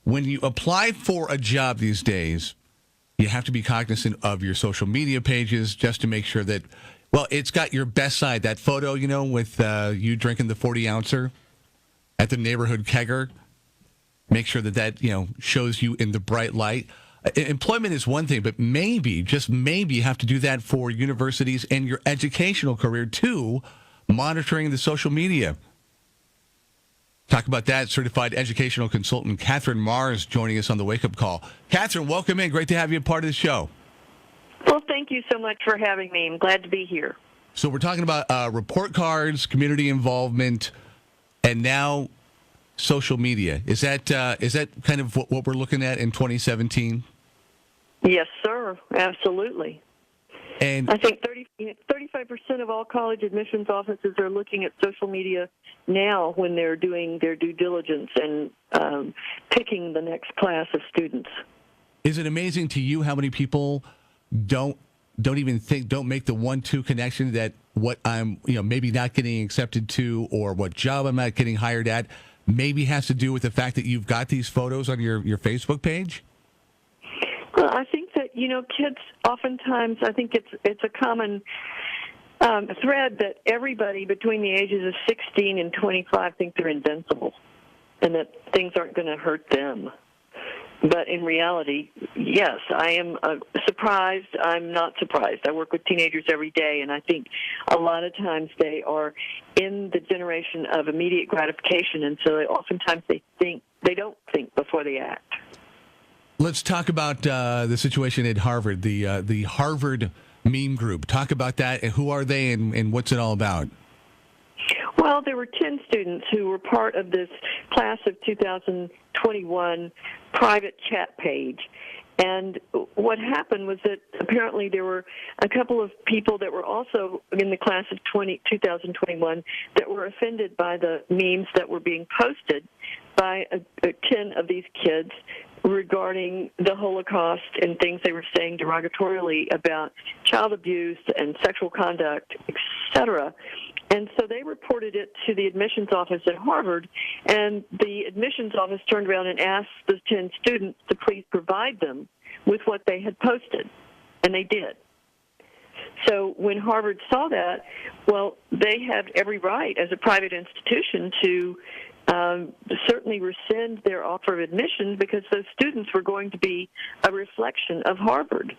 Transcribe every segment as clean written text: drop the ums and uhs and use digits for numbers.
When you apply for a job these days, you have to be cognizant of your social media pages just to make sure that, well, it's got your best side. That photo, with you drinking the 40-ouncer at the neighborhood kegger, make sure that shows you in the bright light. Employment is one thing, but maybe, just maybe, you have to do that for universities and your educational career, too, monitoring the social media. Talk about that. Certified educational consultant Catherine Mars joining us on the Wake Up Call. Catherine, welcome in. Great to have you a part of the show. Well, thank you so much for having me. I'm glad to be here. So we're talking about report cards, community involvement, and now social media. Is that kind of what we're looking at in 2017? Yes, sir. Absolutely. And I think 35% of all college admissions offices are looking at social media now when they're doing their due diligence and picking the next class of students. Is it amazing to you how many people don't make the 1-2 connection that what I'm maybe not getting accepted to or what job I'm not getting hired at maybe has to do with the fact that you've got these photos on your Facebook page? Well, I think that kids oftentimes, I think it's a common thread that everybody between the ages of 16 and 25 think they're invincible and that things aren't going to hurt them. But in reality, yes, I am surprised. I'm not surprised. I work with teenagers every day, and I think a lot of times they are in the generation of immediate gratification, and so oftentimes they don't think before they act. Let's talk about the situation at Harvard, the Harvard meme group. Talk about that. And who are they and what's it all about? Well, there were 10 students who were part of this class of 2021 private chat page. And what happened was that apparently there were a couple of people that were also in the class of 2021 that were offended by the memes that were being posted by 10 of these kids regarding the Holocaust and things they were saying derogatorily about child abuse and sexual conduct, etc. And so they reported it to the admissions office at Harvard, and the admissions office turned around and asked the 10 students to please provide them with what they had posted, and they did. So when Harvard saw that, well, they have every right as a private institution to certainly rescind their offer of admission because those students were going to be a reflection of Harvard.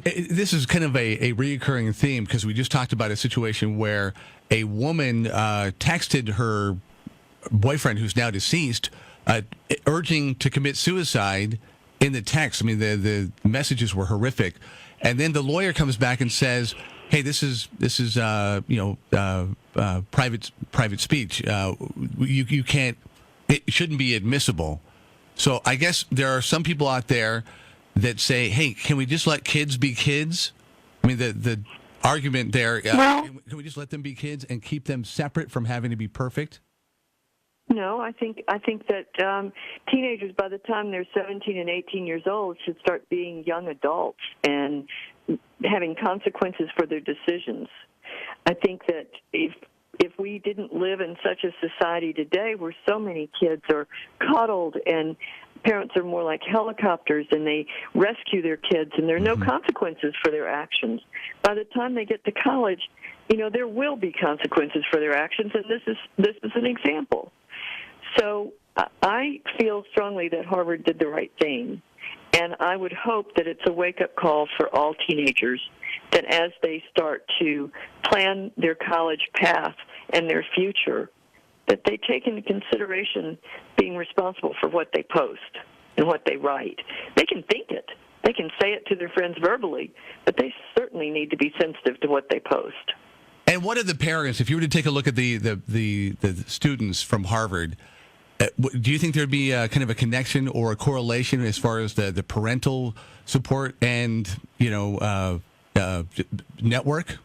This is kind of a reoccurring theme because we just talked about a situation where a woman texted her boyfriend, who's now deceased, urging to commit suicide in the text. I mean, the messages were horrific. And then the lawyer comes back and says, hey, this is private speech. You can't. It shouldn't be admissible. So I guess there are some people out there that say, hey, can we just let kids be kids? I mean, the argument there, can we just let them be kids and keep them separate from having to be perfect? No, I think that teenagers, by the time they're 17 and 18 years old, should start being young adults and having consequences for their decisions. I think that if we didn't live in such a society today where so many kids are coddled and parents are more like helicopters and they rescue their kids and there are no consequences for their actions, by the time they get to college, there will be consequences for their actions, and this is an example. So I feel strongly that Harvard did the right thing, and I would hope that it's a wake-up call for all teenagers, that as they start to plan their college path and their future, that they take into consideration being responsible for what they post and what they write. They can think it. They can say it to their friends verbally, but they certainly need to be sensitive to what they post. And what are the parents, if you were to take a look at the students from Harvard, do you think there'd be kind of a connection or a correlation as far as the parental support and, network?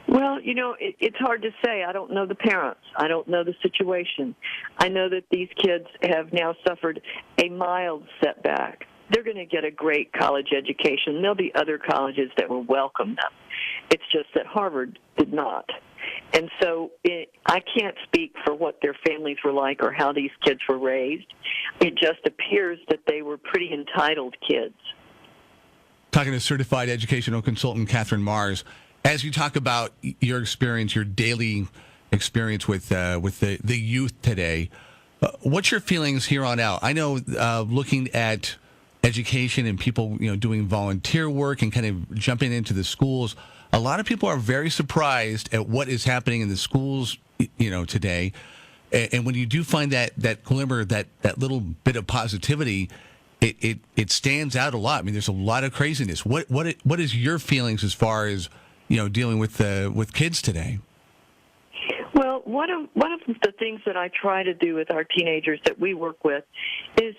Well, it's hard to say. I don't know the parents. I don't know the situation. I know that these kids have now suffered a mild setback, they're going to get a great college education. There'll be other colleges that will welcome them. It's just that Harvard did not. And so I can't speak for what their families were like or how these kids were raised. It just appears that they were pretty entitled kids. Talking to certified educational consultant Catherine Mars, as you talk about your experience, your daily experience with the youth today, what's your feelings here on out? I know looking at education and people, doing volunteer work and kind of jumping into the schools, a lot of people are very surprised at what is happening in the schools, today. And when you do find that glimmer, that little bit of positivity, it stands out a lot. I mean, there's a lot of craziness. What is your feelings as far as dealing with kids today? Well, one of the things that I try to do with our teenagers that we work with is,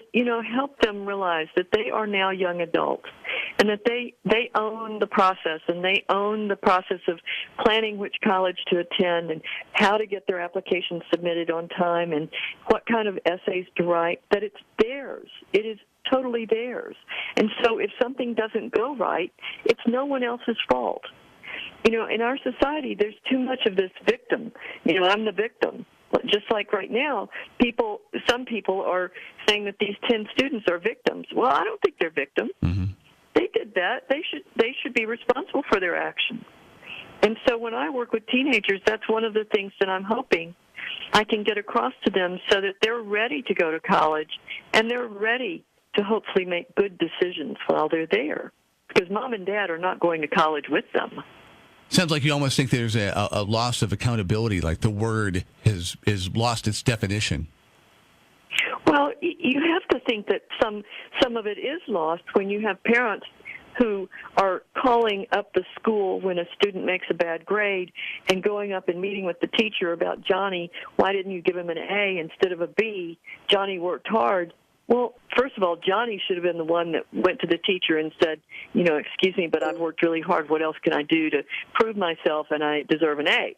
help them realize that they are now young adults and that they own the process, and they own the process of planning which college to attend and how to get their application submitted on time and what kind of essays to write, that it's theirs. It is totally theirs. And so if something doesn't go right, it's no one else's fault. In our society, there's too much of this victim. I'm the victim. Just like right now, some people are saying that these 10 students are victims. Well, I don't think they're victims. Mm-hmm. They did that. They should be responsible for their actions. And so when I work with teenagers, that's one of the things that I'm hoping I can get across to them so that they're ready to go to college and they're ready to hopefully make good decisions while they're there. Because mom and dad are not going to college with them. Sounds like you almost think there's a loss of accountability, like the word is lost its definition. Well, you have to think that some of it is lost when you have parents who are calling up the school when a student makes a bad grade and going up and meeting with the teacher about, Johnny, why didn't you give him an A instead of a B? Johnny worked hard. Well, first of all, Johnny should have been the one that went to the teacher and said, excuse me, but I've worked really hard. What else can I do to prove myself, and I deserve an A?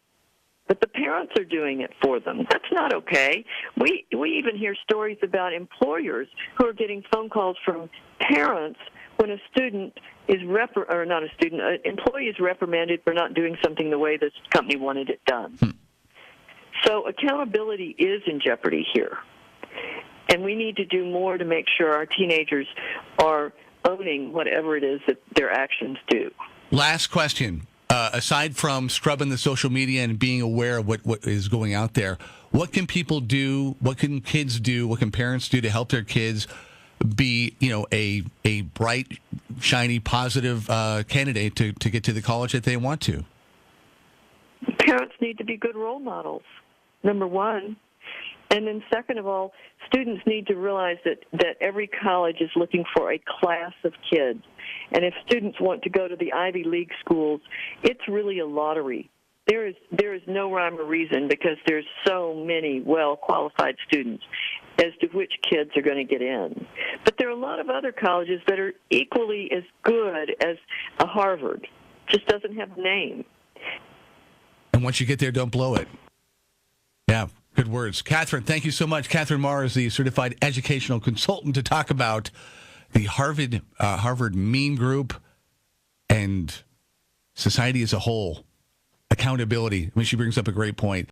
But the parents are doing it for them. That's not okay. We even hear stories about employers who are getting phone calls from parents when a student is an employee is reprimanded for not doing something the way this company wanted it done. So accountability is in jeopardy here. And we need to do more to make sure our teenagers are owning whatever it is that their actions do. Last question. Aside from scrubbing the social media and being aware of what is going out there, what can people do? What can kids do? What can parents do to help their kids be, a bright, shiny, positive candidate to get to the college that they want to? Parents need to be good role models, number one. And then second of all, students need to realize that every college is looking for a class of kids. And if students want to go to the Ivy League schools, it's really a lottery. There is no rhyme or reason because there's so many well-qualified students as to which kids are going to get in. But there are a lot of other colleges that are equally as good as a Harvard, just doesn't have a name. And once you get there, don't blow it. Yeah. Good words. Catherine, thank you so much. Catherine Mars, the certified educational consultant, to talk about the Harvard Mean Group and society as a whole. Accountability. I mean, she brings up a great point.